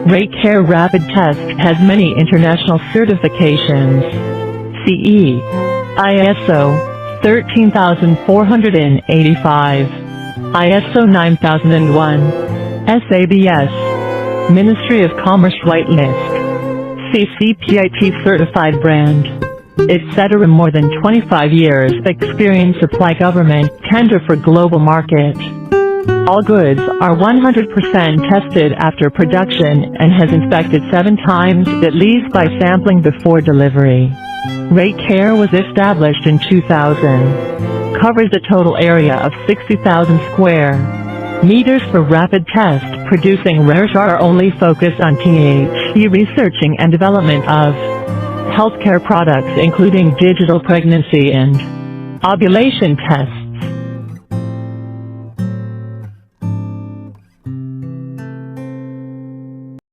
Recare Rapid Test has many international certifications: CE, ISO 13485, ISO 9001, SABS, Ministry of Commerce Whitelist, CCPIT certified brand, etc. More than 25 years experience. Supply government tender for global market. All goods are 100% tested after production and has inspected 7 times at least by sampling before delivery. Recare was established in 2000. Covers a total area of 60,000 square meters for rapid test, producing rares are only focused on THC researching and development of healthcare products including digital pregnancy and ovulation tests.